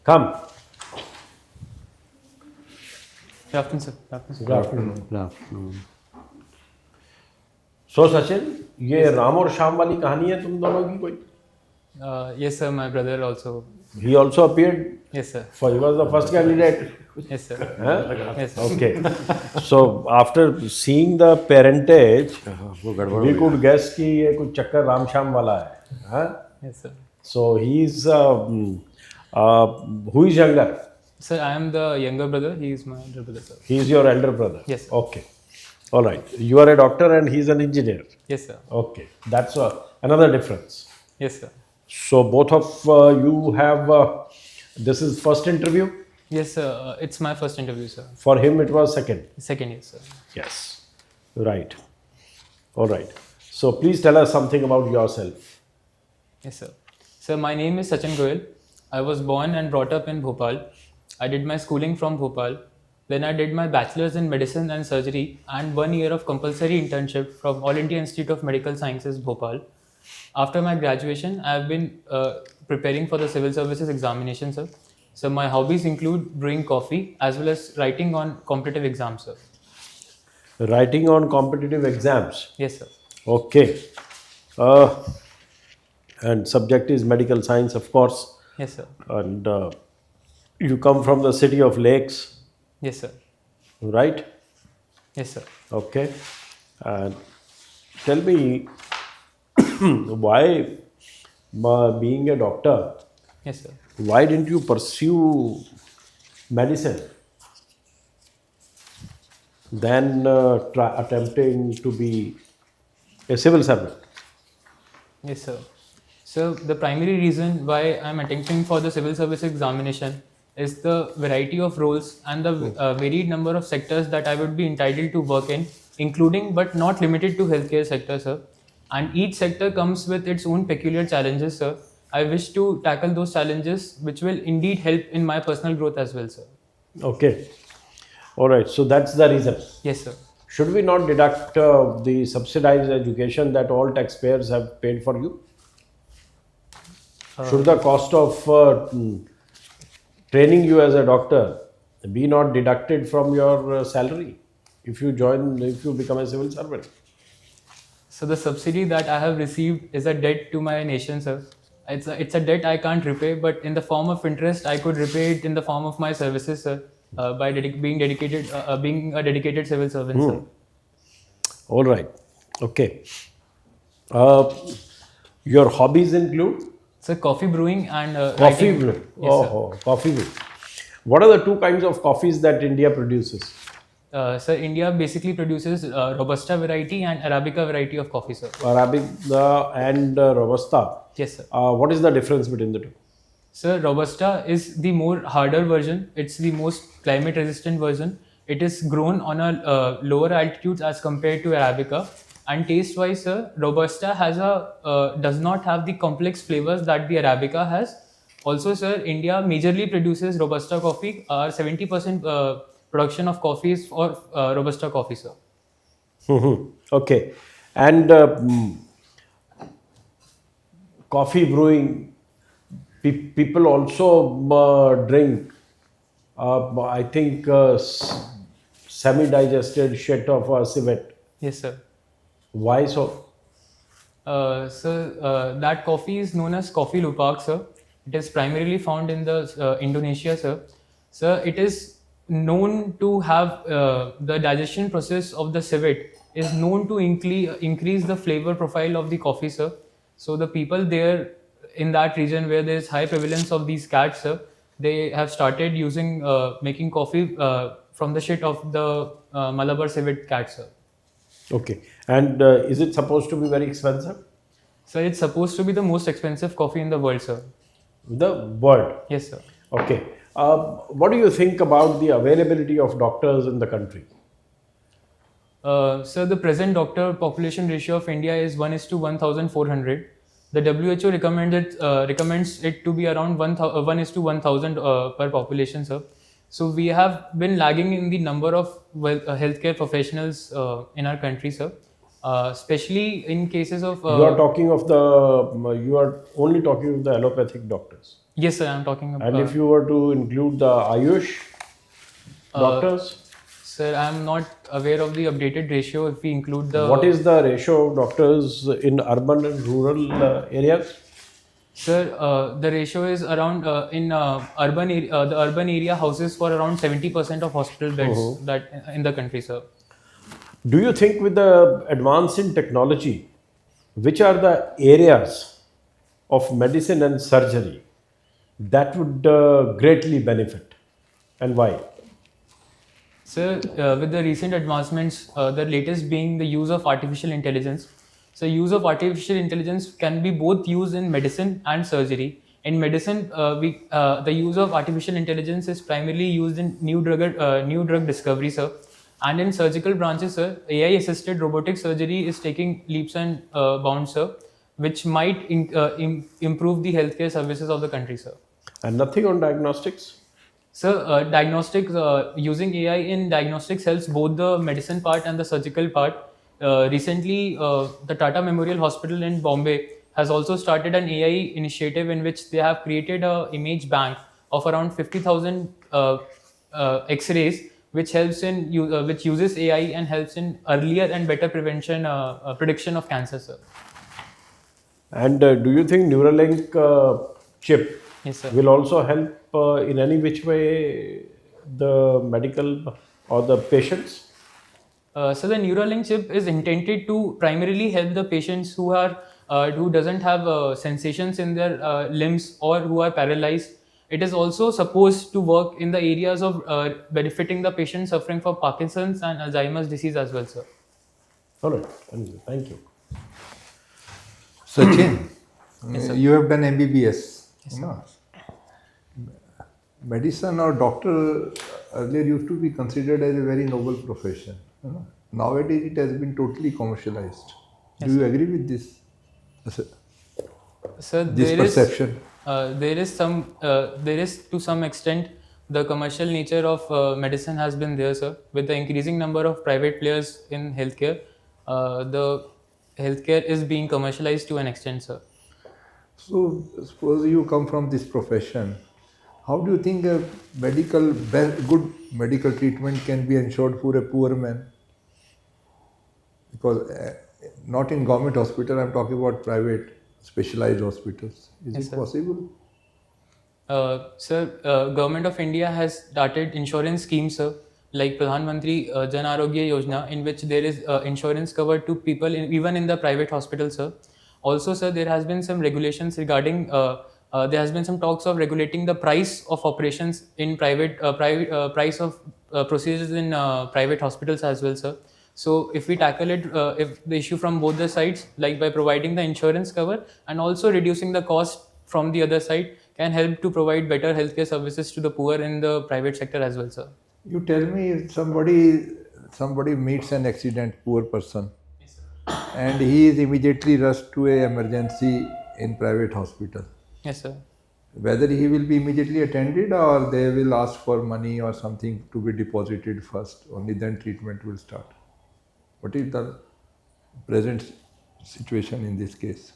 Come. Good afternoon, sir. Good afternoon. So Sachin, ये राम और श्याम वाली कहानी है तुम दोनों की कोई? Yes, sir. My brother also. He also appeared. Yes, sir. He was the first candidate. Yes, sir. Huh? Yes, sir. Okay. So after seeing the parentage, we could guess कि ये कुछ चक्कर राम श्याम वाला है. Huh? Yes, sir. So he's who is younger? Sir, I am the younger brother. He is my elder brother, sir. He is your elder brother. Yes, sir. Okay. All right. You are a doctor and he is an engineer. Yes, sir. Okay. That's another difference. Yes, sir. So both of you have. This is first interview. Yes, sir. It's my first interview, sir. For him, it was second. Second year, sir. Yes. Right. All right. So please tell us something about yourself. Yes, sir. Sir, my name is Sachin Goyal. I was born and brought up in Bhopal. I did my schooling from Bhopal. Then I did my bachelor's in medicine and surgery and 1 year of compulsory internship from All India Institute of Medical Sciences, Bhopal. After my graduation, I have been preparing for the civil services examination, sir. So my hobbies include brewing coffee as well as writing on competitive exams, sir. Writing on competitive exams. Yes, sir. Okay. And subject is medical science, of course. Yes, sir. And you come from the city of lakes, Yes, sir. right? Yes, sir. Okay. And tell me why, being a doctor, Yes, sir. why didn't you pursue medicine than attempting to be a civil servant? Yes, sir. So the primary reason why I'm attempting for the civil service examination is the variety of roles and the varied number of sectors that I would be entitled to work in, including but not limited to healthcare sector, sir. And each sector comes with its own peculiar challenges, sir. I wish to tackle those challenges, which will indeed help in my personal growth as well, sir. Okay. All right. So that's the reason. Yes, sir. Should we not deduct the subsidized education that all taxpayers have paid for you? Should the cost of training you as a doctor be not deducted from your salary if you become a civil servant? So the subsidy that I have received is a debt to my nation, sir. It's a debt I can't repay, but in the form of interest, I could repay it in the form of my services, sir, by being a dedicated civil servant, sir. All right. Okay. Your hobbies include? So coffee brewing and Coffee writing. brew. Yes, sir. Coffee brew. What are the two kinds of coffees that India produces? So India basically produces Robusta variety and Arabica variety of coffee, sir. Arabica and Robusta. Yes, sir. What is the difference between the two? So Robusta is the more harder version. It's the most climate resistant version. It is grown on a lower altitudes as compared to Arabica. And taste wise, sir, Robusta does not have the complex flavors that the Arabica has. Also, sir, India majorly produces Robusta coffee. 70% production of coffee is for Robusta coffee, sir. Okay. And coffee brewing, people also drink, I think, semi-digested shit of a civet. Yes, sir. Why so? That coffee is known as coffee luwak, sir. It is primarily found in the Indonesia, sir. Sir, it is known to have the digestion process of the civet is known to increase the flavor profile of the coffee, sir. So the people there in that region where there is high prevalence of these cats, sir, they have started making coffee from the shit of the Malabar civet cat, sir. Okay. And is it supposed to be very expensive? So it's supposed to be the most expensive coffee in the world, sir. The world? Yes, sir. Okay. What do you think about the availability of doctors in the country? So the present doctor population ratio of India is 1:1,400. The WHO recommends it to be around 1:1,000 per population, sir. So we have been lagging in the number of healthcare professionals in our country, sir. Especially in cases of You are only talking of the allopathic doctors. Yes, sir. I'm talking about. And if you were to include the Ayush doctors, Sir, I'm not aware of the updated ratio. If we include the what is the ratio of doctors in urban and rural areas? Sir, the ratio is around in urban area, the urban area houses for around 70% of hospital beds that in the country, sir. Do you think with the advance in technology, which are the areas of medicine and surgery that would greatly benefit and why? Sir, with the recent advancements, the latest being the use of artificial intelligence. So, use of artificial intelligence can be both used in medicine and surgery. In medicine, the use of artificial intelligence is primarily used in new drug discovery, sir. And in surgical branches, sir, AI-assisted robotic surgery is taking leaps and bounds, sir, which might improve the healthcare services of the country, sir. And nothing on diagnostics? So, diagnostics, using AI in diagnostics helps both the medicine part and the surgical part. Recently, the Tata Memorial Hospital in Bombay has also started an AI initiative in which they have created a image bank of around 50,000 X-rays, which which uses AI and helps in earlier and better prediction of cancer, sir. And do you think Neuralink chip Yes, sir. will also help in any which way the medical or the patients? So the Neuralink chip is intended to primarily help the patients who doesn't have sensations in their limbs or who are paralyzed. It is also supposed to work in the areas of benefiting the patients suffering from Parkinson's and Alzheimer's disease as well, sir. All right, thank you. Sachin, Yes, sir. you have done MBBS. Yes, No? Medicine or doctor earlier used to be considered as a very noble profession. Nowadays it has been totally commercialized. Do you agree with this? So This perception? there is to some extent the commercial nature of medicine has been there, sir. With the increasing number of private players in healthcare, the healthcare is being commercialized to an extent, sir. So suppose you come from this profession, how do you think a good medical treatment can be ensured for a poor man? Because not in government hospital, I'm talking about private specialized hospitals. Is Yes, it sir. possible? Sir, Government of India has started insurance schemes, sir, like Pradhan Mantri Jan Arogya Yojana, in which there is insurance covered to people even in the private hospital, sir. Also, sir, there has been some regulations regarding. There has been some talks of regulating the price of operations in price of procedures in private hospitals as well, sir. So, if we tackle it, if the issue from both the sides, like by providing the insurance cover and also reducing the cost from the other side, can help to provide better healthcare services to the poor in the private sector as well, sir. You tell me if somebody meets an accident, poor person, and he is immediately rushed to a emergency in private hospital. Yes, sir. Whether he will be immediately attended or they will ask for money or something to be deposited first, only then treatment will start. What is the present situation in this case?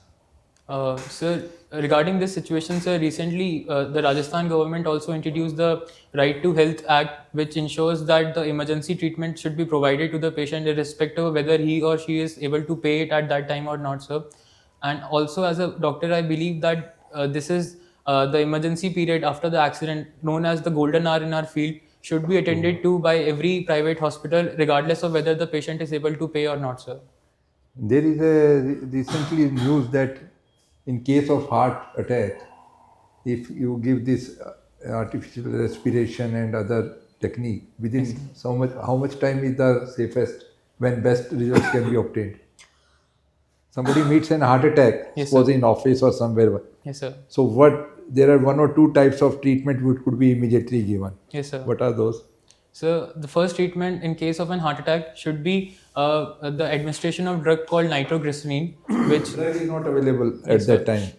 Sir, regarding this situation, sir, recently the Rajasthan government also introduced the Right to Health Act, which ensures that the emergency treatment should be provided to the patient irrespective of whether he or she is able to pay it at that time or not, sir. And also, as a doctor, I believe that this is the emergency period after the accident, known as the golden hour in our field, should be attended to by every private hospital, regardless of whether the patient is able to pay or not, sir. There is a recently news that in case of heart attack, if you give this artificial respiration and other technique, within so much, how much time is the safest when best results can be obtained? Somebody meets an heart attack, Yes, suppose sir. in office or somewhere. Yes, sir. So there are one or two types of treatment which could be immediately given. Yes, sir. What are those? So the first treatment in case of an heart attack should be the administration of drug called nitroglycerin, which Drug is not available at that time.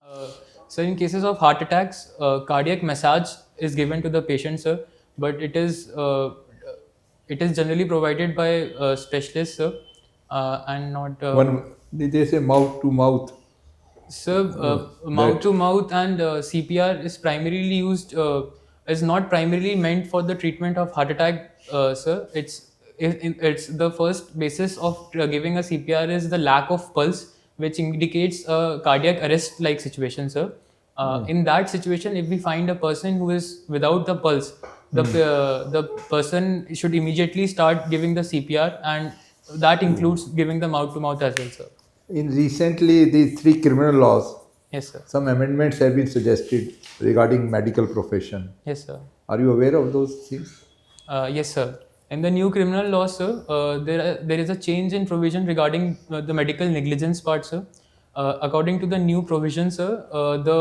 uh, so in cases of heart attacks, cardiac massage is given to the patient, sir, but it is generally provided by specialists, sir, and not. One they say mouth to mouth So, mouth that to mouth and CPR is primarily used, is not primarily meant for the treatment of heart attack, sir. It's the first basis of giving a CPR is the lack of pulse, which indicates a cardiac arrest like situation, sir. In that situation, if we find a person who is without the pulse, the person should immediately start giving the CPR, and that includes giving the mouth to mouth as well, sir. in recently the three criminal laws, Yes, sir. some amendments have been suggested regarding medical profession. Yes, sir. Are you aware of those things? Yes, sir. In the new criminal law, sir, there is a change in provision regarding the medical negligence part, sir. According to the new provision, sir, the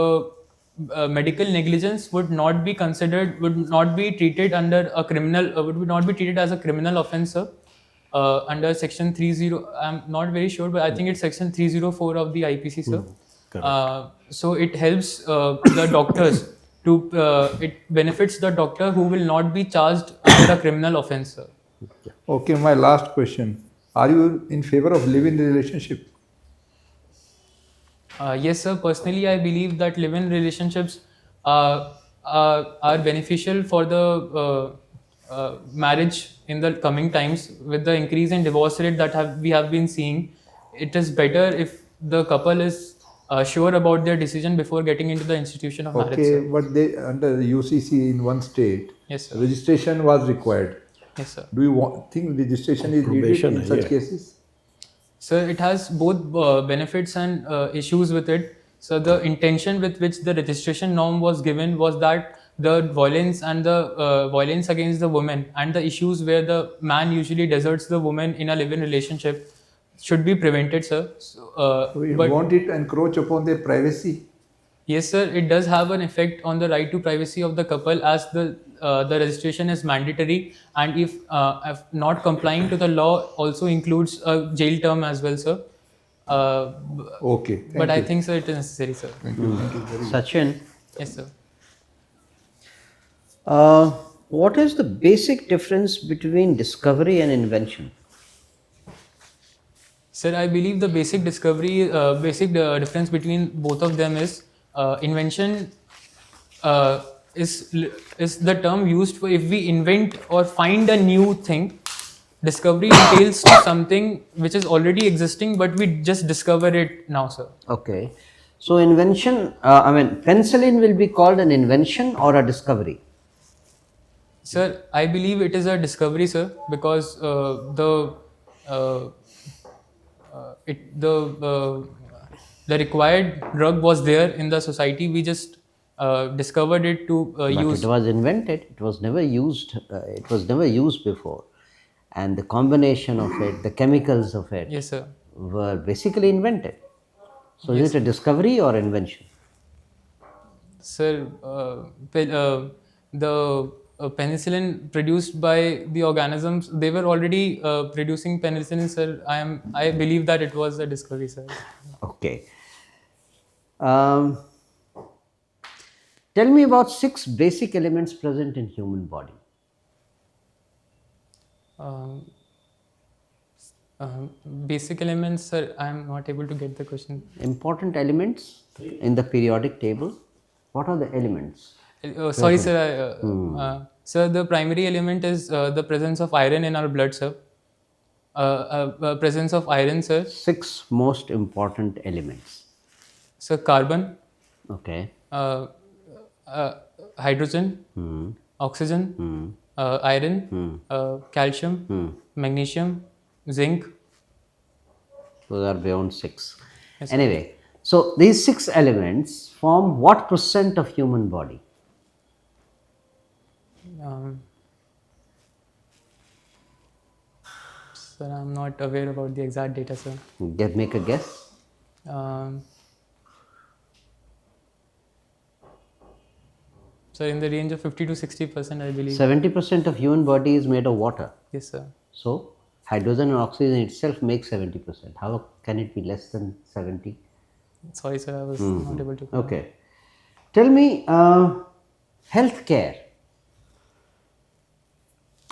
medical negligence would not be considered, would not be treated under a criminal, would not be treated as a criminal offence, sir. Under section 30, I'm not very sure, but I think it's section 304 of the IPC, sir. So it helps the doctors to, it benefits the doctor who will not be charged under a criminal offence, sir. Okay, my last question. Are you in favor of live-in relationship? Yes, sir. Personally, I believe that live-in relationships are beneficial for the marriage in the coming times. With the increase in divorce rate that we have been seeing, it is better if the couple is sure about their decision before getting into the institution of marriage, Okay, sir. but they under the UCC in one state, Yes, sir. registration was required. Yes, sir. Do you think registration is needed Probation in है such ये. cases? So it has both benefits and issues with it. So the intention with which the registration norm was given was that the violence and the violence against the woman and the issues where the man usually deserts the woman in a live-in relationship should be prevented, sir. So, but Won't it encroach upon their privacy? yes, sir, it does have an effect on the right to privacy of the couple as the registration is mandatory, and if not complying to the law also includes a jail term as well, sir. Uh, Okay, but thank I you. think so it is necessary, sir. Thank you. Thank you very much. Sachin, Yes, sir. what is the basic difference between discovery and invention? Sir, I believe the basic difference between both of them is invention uh, is the term used for if we invent or find a new thing. Discovery entails to something which is already existing, but we just discover it now, sir. Okay. So, invention, penicillin will be called an invention or a discovery. Sir, I believe it is a discovery, sir, because uh, the required drug was there in the society. We just discovered it to But use. it was invented, it was never used, before. And the combination of it, the chemicals of it, Yes, sir. were basically invented. So, Yes, is it a discovery or invention? Sir, the penicillin produced by the organisms, they were already producing penicillin, sir. I believe that it was a discovery, sir. Okay. Um, tell me about 6 basic elements present in human body. Um, Basic elements, sir. I am not able to get the question. Important elements in the periodic table. What are the elements? Sorry, sir. Sir, the primary element is the presence of iron in our blood, sir. Presence of iron, sir. 6 most important elements. So carbon, Okay. hydrogen, oxygen, iron, calcium, magnesium, zinc. Those are beyond 6. Yes, Anyway, so these 6 elements form what percent of human body? Sir, I'm not aware about the exact data, sir. Make a guess. Sir, in the range of 50 to 60%, I believe. 70% of human body is made of water. Yes, sir. So, hydrogen and oxygen itself make 70%. How can it be less than 70? Sorry, sir, I was not able to. Okay. Tell me, healthcare.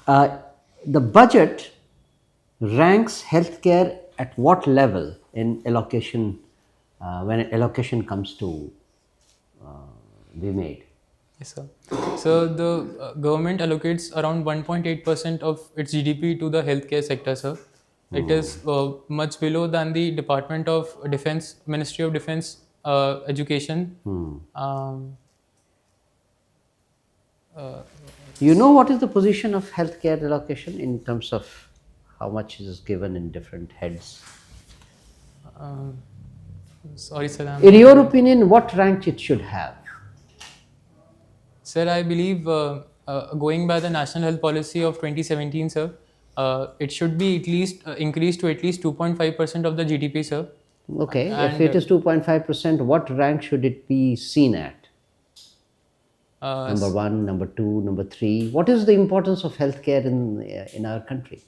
The budget ranks healthcare at what level in allocation when allocation comes to be made? Yes, sir. So the government allocates around 1.8% of its GDP to the healthcare sector, sir. It is much below than the Department of Defense, Ministry of Defense, Education. Um, You know what is the position of healthcare allocation in terms of how much is given in different heads? um, Sorry, sir. In your opinion, what rank it should have? Sir, I believe going by the National Health Policy of 2017, sir, it should be at least increased to at least 2.5% of the GDP, sir. Okay, if And it is 2.5%, what rank should it be seen at? Number one, number two, number three. What is the importance of healthcare in our country?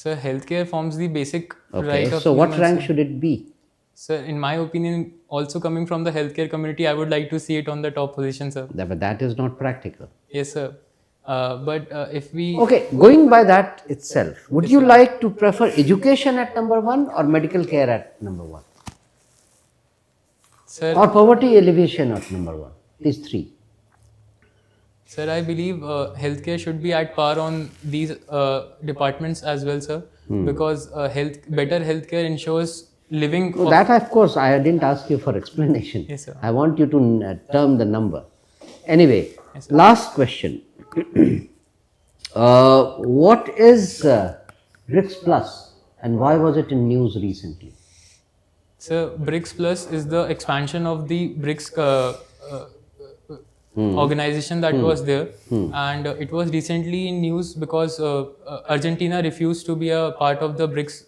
sir, healthcare forms the basic Okay, right of so what humans. rank Sir. should it be? Sir, in my opinion, also coming from the healthcare community, I would like to see it on the top position, sir. But that is not practical. Yes, sir. But if we Okay, going by that itself, would you like to prefer education at number one or medical care at number one? Sir, Or poverty alleviation at number one? These three. Sir, I believe healthcare should be at par on these departments as well, sir, because better healthcare ensures living. No, that of course I didn't ask you for explanation. Yes, sir. I want you to term the number. Anyway, Yes, sir. last question. What is BRICS Plus and why was it in news recently? So BRICS Plus is the expansion of the BRICS organization that was there, and it was recently in news because Argentina refused to be a part of the BRICS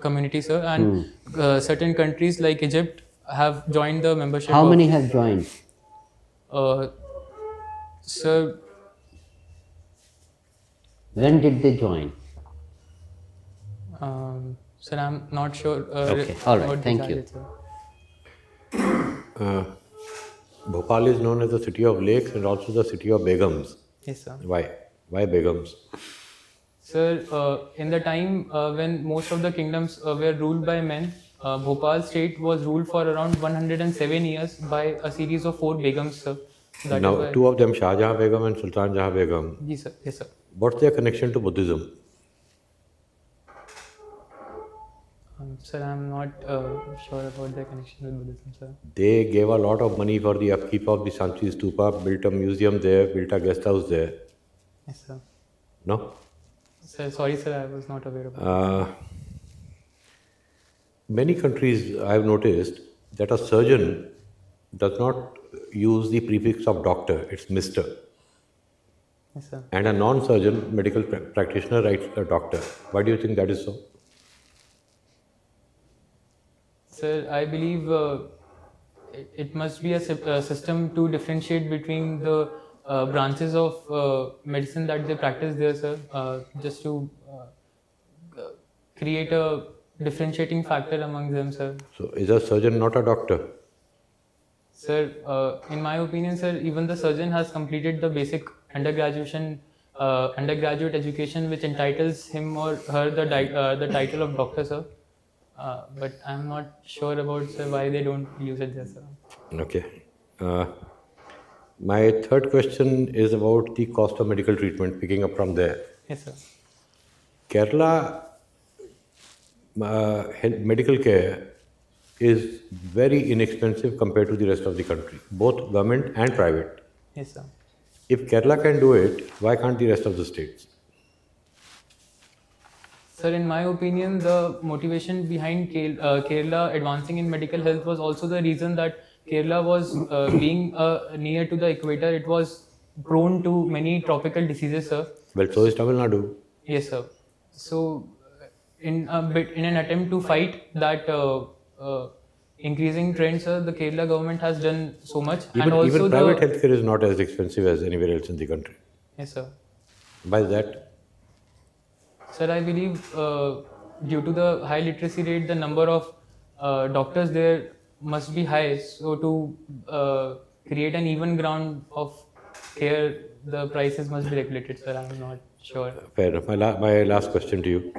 community, sir, and certain countries like Egypt have joined the membership. How many have joined? Sir, When did they join? sir, I'm not sure. Okay, all right, about the thank you. target, sir. Bhopal is known as the city of lakes and also the city of begums. Yes, sir. Why? Why begums? Sir, in the time when most of the kingdoms were ruled by men, Bhopal state was ruled for around 107 years by a series of 4 begums, sir. That is Now, why. two of them, Shah Jahan Begum and Sultan Jahan Begum. Yes, sir. Yes, sir. What's their connection to Buddhism? Sir, I'm not sure about their connection with Buddhism, sir. They gave a lot of money for the upkeep of the Sanchi Stupa, built a museum there, built a guest house there. Yes, sir. No? Sir, sorry, sir, I was not aware of that. Many countries I have noticed that a surgeon does not use the prefix of doctor, it's Mr. Yes, sir. And a non-surgeon medical practitioner writes a doctor. Why do you think that is so? Sir, I believe it must be a system to differentiate between the branches of medicine that they practice there, sir, just to create a differentiating factor among them, sir. So is a surgeon not a doctor? Sir, in my opinion, sir, even the surgeon has completed the basic undergraduate education, which entitles him or her the title of doctor, sir. But I'm not sure about, sir, why they don't use it there, sir. Okay. My third question is about the cost of medical treatment, picking up from there. Yes, sir. Kerala medical care is very inexpensive compared to the rest of the country, both government and private. Yes, sir. If Kerala can do it, why can't the rest of the states? Sir, in my opinion, the motivation behind Kerala advancing in medical health was also the reason that Kerala was being near to the equator. It was prone to many tropical diseases, sir. Well, so is Tamil Nadu. Yes, sir. So, in an attempt to fight that increasing trend, sir, the Kerala government has done so much. Even private healthcare is not as expensive as anywhere else in the country. Yes, sir. Why is that? Sir, I believe due to the high literacy rate, the number of doctors there must be high. So to create an even ground of care, the prices must be regulated, sir. I'm not sure. Fair enough. My last question to you.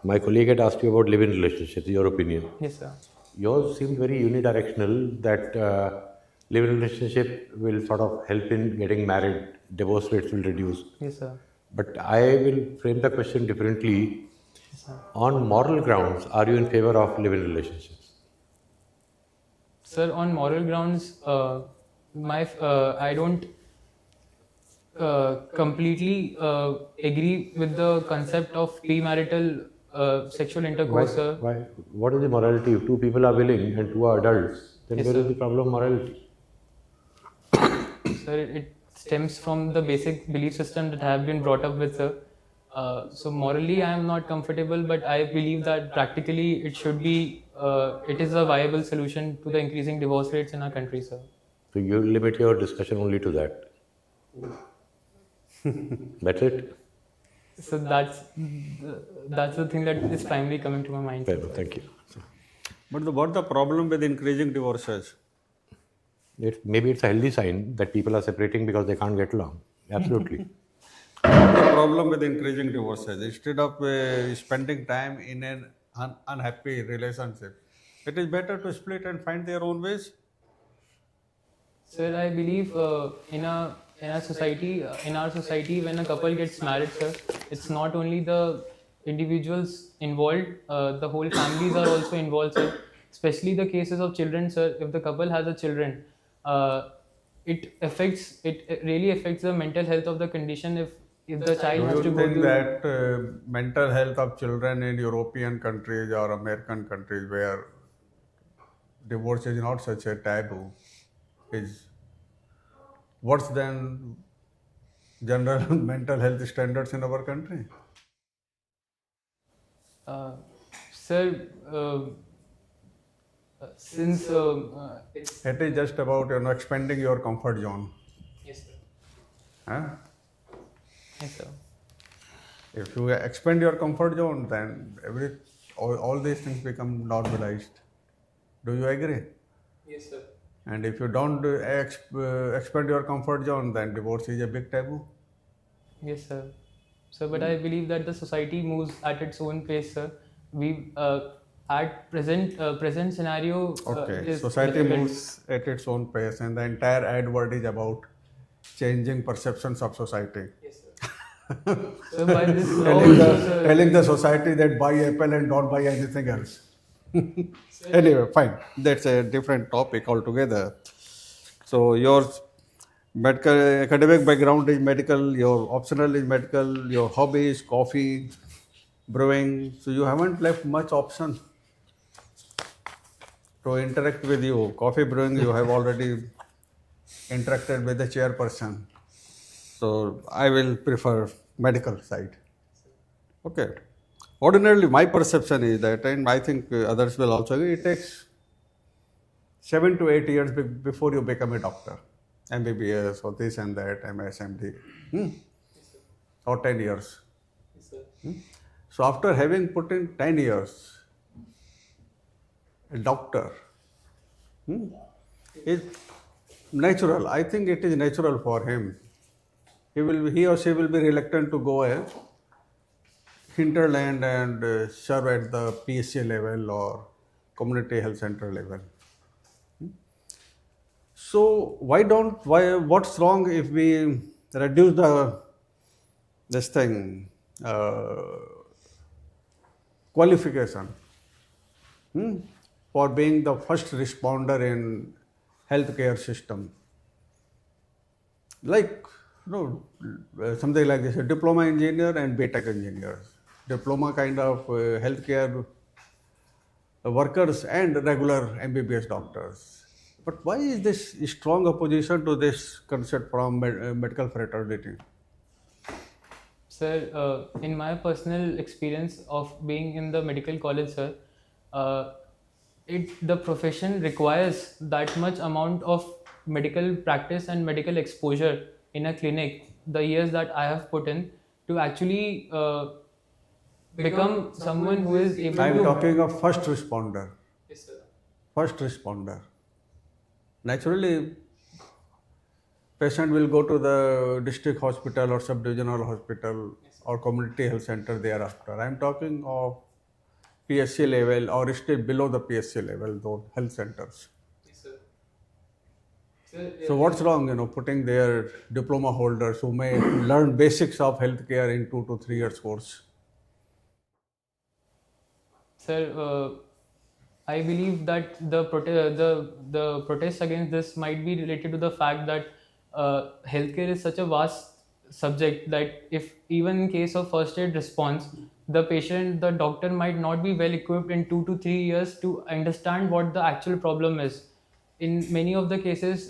My colleague had asked you about live-in relationships, your opinion. Yes, sir. Yours seemed very unidirectional that live-in relationship will sort of help in getting married, divorce rates will reduce. Yes, sir. But I will frame the question differently. Yes, sir. On moral grounds, are you in favor of live-in relationships? Sir, on moral grounds, I don't completely agree with the concept of premarital sexual Why? intercourse, sir. Why? What is the morality? If two people are willing and two are adults, then Yes, where is sir. the problem of morality? Sir, it stems from the basic belief system that I have been brought up with, sir. So morally, I am not comfortable, but I believe that practically it should be. It is a viable solution to the increasing divorce rates in our country, sir. So you limit your discussion only to that. That's it. So that's the thing that is primarily coming to my mind. Fair enough. Thank you. But what the problem with increasing divorces? Maybe it's a healthy sign that people are separating because they can't get along. Absolutely. What's the problem with increasing divorces? Instead of spending time in an unhappy relationship, it is better to split and find their own ways. Sir, I believe in our society, when a couple gets married, sir, it's not only the individuals involved, the whole families are also involved, sir. Especially the cases of children, sir. If the couple has a children, it really affects the mental health of the condition if the child Do has to you go think through. that mental health of children in European countries or American countries where divorce is not such a taboo is worse than general mental health standards in our country? Uh, Sir, since it's It is just about expanding your comfort zone. yes, sir. Huh? Yes, sir. If you expand your comfort zone, then all these things become normalized. Do you agree? Yes, sir. And if you don't expand your comfort zone, then divorce is a big taboo. Yes, sir. So, but I believe that the society moves at its own pace, sir. We at present scenario Okay, is society difficult. moves at its own pace, and the entire ad word is about changing perceptions of society. Yes, sir. So by this law telling also, the sir, telling the society that buy Apple and don't buy anything else. Anyway, fine. That's a different topic altogether. So your medical academic background is medical, your optional is medical, your hobby is coffee, brewing. So you haven't left much option to interact with you. Coffee brewing, you have already interacted with the chairperson. So I will prefer medical side. Okay. Ordinarily, my perception is that, and I think others will also agree, it takes 7 to 8 years before you become a doctor. MBBS or this and that, MS, MD. Or 10 years. yes, sir. So after having put in 10 years, a doctor is natural. I think it is natural for him. He or she will be reluctant to go a hinterland and serve at the PSC level or community health center level. So what's wrong if we reduce this thing qualification for being the first responder in healthcare system? Like something like this, a diploma engineer and BTech engineers. Diploma kind of healthcare workers and regular MBBS doctors. But why is this strong opposition to this concept from medical fraternity? Sir, in my personal experience of being in the medical college, sir, the profession requires that much amount of medical practice and medical exposure in a clinic. The years that I have put in to actually become someone who is able I am to. talking of first responder. Yes, sir. First responder. Naturally, patient will go to the district hospital or sub-divisional hospital or community health center thereafter. I am talking of PSC level or still below the PSC level, those health centers. So what's wrong, putting their diploma holders who may learn basics of healthcare in 2 to 3 years course? Sir, I believe that the protest against this might be related to the fact that healthcare is such a vast subject that if even in case of first aid response, the doctor might not be well equipped in 2 to 3 years to understand what the actual problem is. In many of the cases,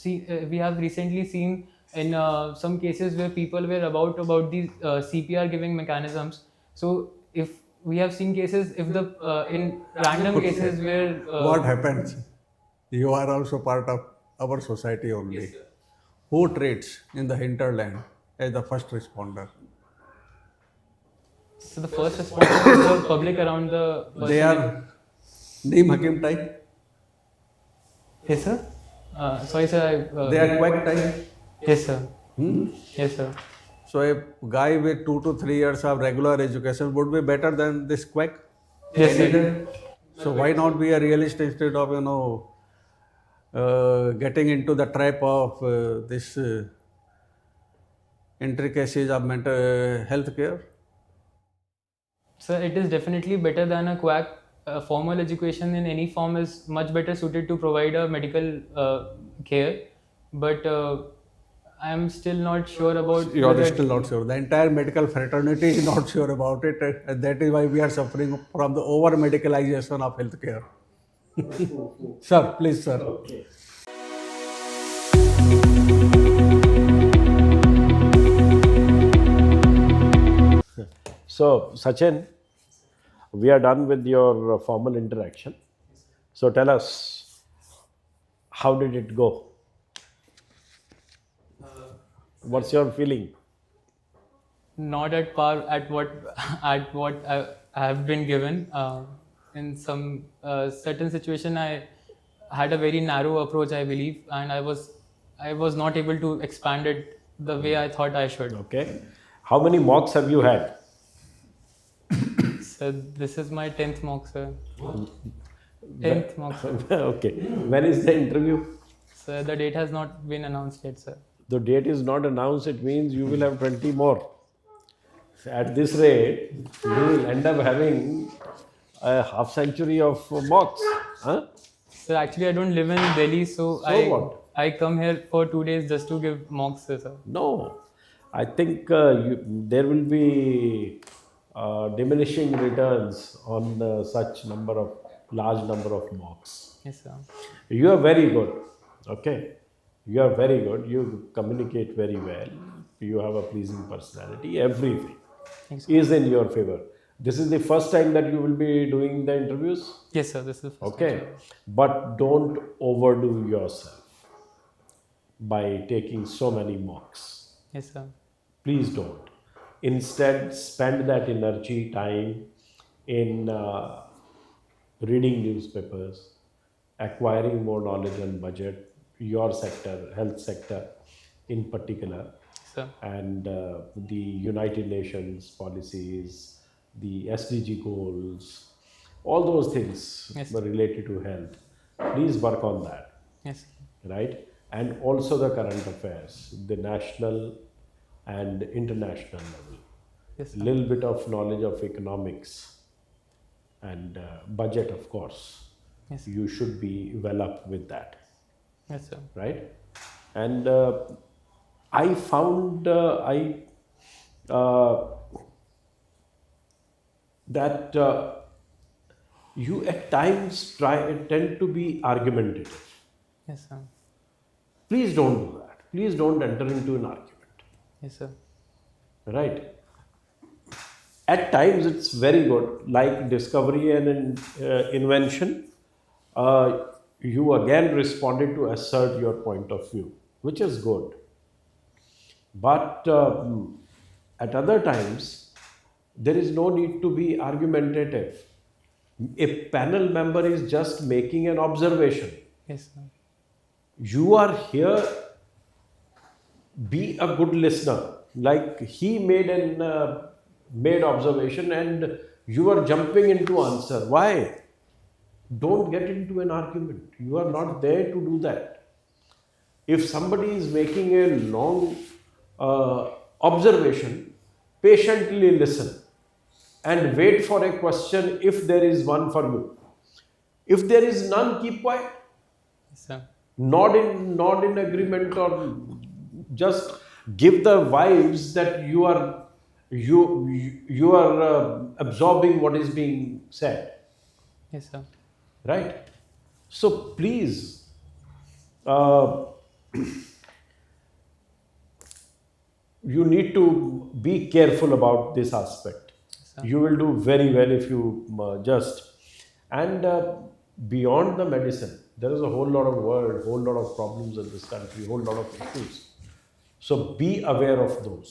we have recently seen in some cases where people were about the CPR giving mechanisms. So if we have seen cases, if the in random cases where What happens? You are also part of our society only. Who treats in the hinterland as the first responder? so the first responder is the public around the person. They are Neem Hakim type. Yes, sir. Sorry, sir. They are quack type. Yes, sir. Yes, sir. So a guy with 2 to 3 years of regular education would be better than this quack. Yes, sir. So why not be a realist instead of getting into the trap of this intricacies of mental health care? Sir, it is definitely better than a quack. Formal education in any form is much better suited to provide a medical care, but I am still not sure about. You are whether- still not sure. The entire medical fraternity is not sure about it, and that is why we are suffering from the over medicalization of healthcare. Sir, please, sir. So, Sachin, we are done with your formal interaction. So, tell us, how did it go? What's your feeling? Not at par at what I have been given. In some certain situation, I had a very narrow approach, I believe, and I was not able to expand it the way I thought I should. Okay. How many mocks have you had? So this is my 10th mock, sir. 10th mock, sir. Okay. When is the interview? So the date has not been announced yet, sir. The date is not announced, it means you will have 20 more. At this rate, you will end up having a half century of mocks. Huh? Sir, actually, I don't live in Delhi, so what? I come here for 2 days just to give mocks, sir. No. I think there will be diminishing returns on such large number of mocks. Yes, sir. You are very good. Okay. You are very good. You communicate very well. You have a pleasing personality. Everything is in your favor. This is the first time that you will be doing the interviews. Yes, sir. This is the first Okay. time. But don't overdo yourself by taking so many mocks. Yes, sir. Please don't. Instead, spend that energy, time in reading newspapers, acquiring more knowledge on budget, your sector, health sector in particular, Sir. and the United Nations policies, the SDG goals, all those things Yes. related to health. Please work on that, Yes. right? And also the current affairs, the national and international level. Yes, sir. Little bit of knowledge of economics and budget, of course. Yes. You should be well up with that, Yes, sir. right? And I found that you at times tend to be argumentative. Yes, sir. Please don't do that. Please don't enter into an argument, Yes, sir. right? At times it's very good, like discovery and invention. You again responded to assert your point of view, which is good. But at other times, there is no need to be argumentative. A panel member is just making an observation. Yes, sir. You are here, be a good listener. Like he made observation and You are jumping into answer. Why? Don't get into an argument. You are not there to do that. If somebody is making a long observation, patiently listen and wait for a question if there is one for you. If there is none, keep quiet. Yes, sir. Nod in agreement, or just give the vibes that you are absorbing what is being said, Yes, sir. right? So please, uh, you need to be careful about this aspect. sir. You will do very well if you just, and beyond the medicine, there is a whole lot of world, whole lot of problems in this country, whole lot of issues. So be aware of those.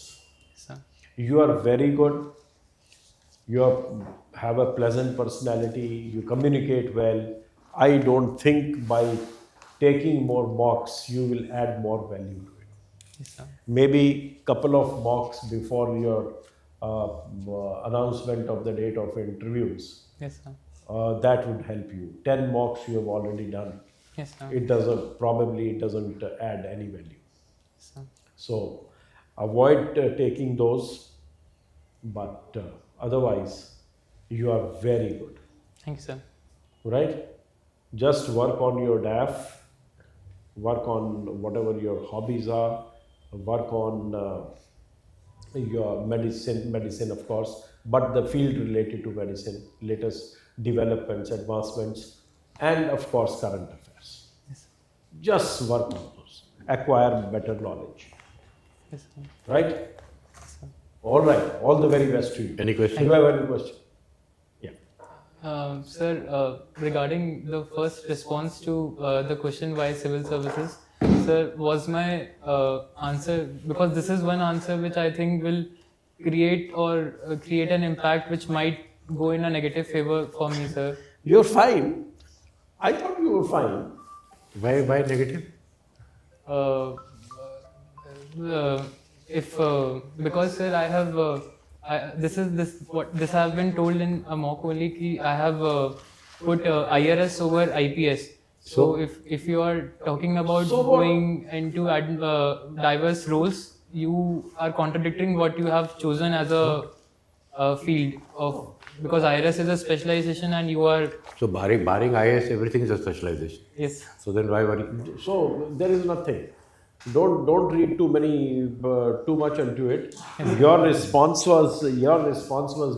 Yes, sir. You are very good. Have a pleasant personality. You communicate well. I don't think by taking more mocks you will add more value to it. Yes, sir. Maybe couple of mocks before your announcement of the date of interviews. Yes, sir. That would help you. 10 mocks you have already done. Yes, sir. It doesn't add any value. Yes, sir. So avoid taking those, but otherwise you are very good, Thank you, sir. right? Just work on your DAF, work on whatever your hobbies are, work on your medicine of course, but the field related to medicine, latest developments, advancements, and of course current affairs. Yes, sir. Just work on those, acquire better knowledge, Yes, sir. right? All right, all the very best to you. Any question? Do you have any question? Yeah. Sir, regarding the first response to the question why civil services, sir, was my answer, because this is one answer which I think will create an impact which might go in a negative favor for me, sir. You're fine. I thought you were fine. Why negative? If because sir, I have this I have been told in a mock only ki I have put IRS over IPS. So if you are talking about So what? going into diverse roles, you are contradicting what you have chosen as a field of, because IRS is a specialization and you are. So barring IAS, everything is a specialization. Yes. So then why worry? So there is nothing. Don't read too much into it. Your response was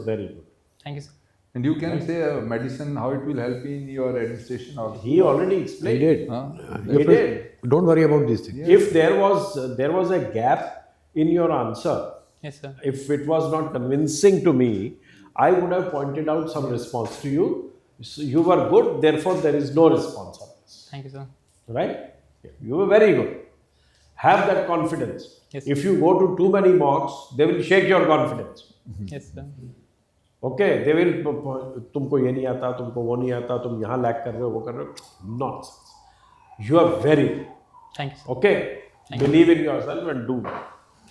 very good. Thank you, sir. And you can say medicine, how it will help in your administration also. He already explained. He did. Huh? He did. Don't worry about these things. If there was a gap in your answer, Yes, sir. if it was not convincing to me, I would have pointed out some response to you. So you were good, therefore there is no response on this. Thank you, sir. Right? You were very good. Have that confidence. Yes. If you go to too many mocks, they will shake your confidence. Yes, sir. Okay, they will, तुमको ये नहीं आता, तुमको वो नहीं आता, तुम यहाँ lack कर रहे हो, वो कर रहे हो. Nonsense. You are very good. Thank you, sir. Okay? Believe in yourself and do well.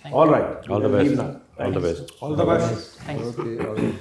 Thank All right. All the Leave best. now. All the best. All the best. Thank you. Okay, all right.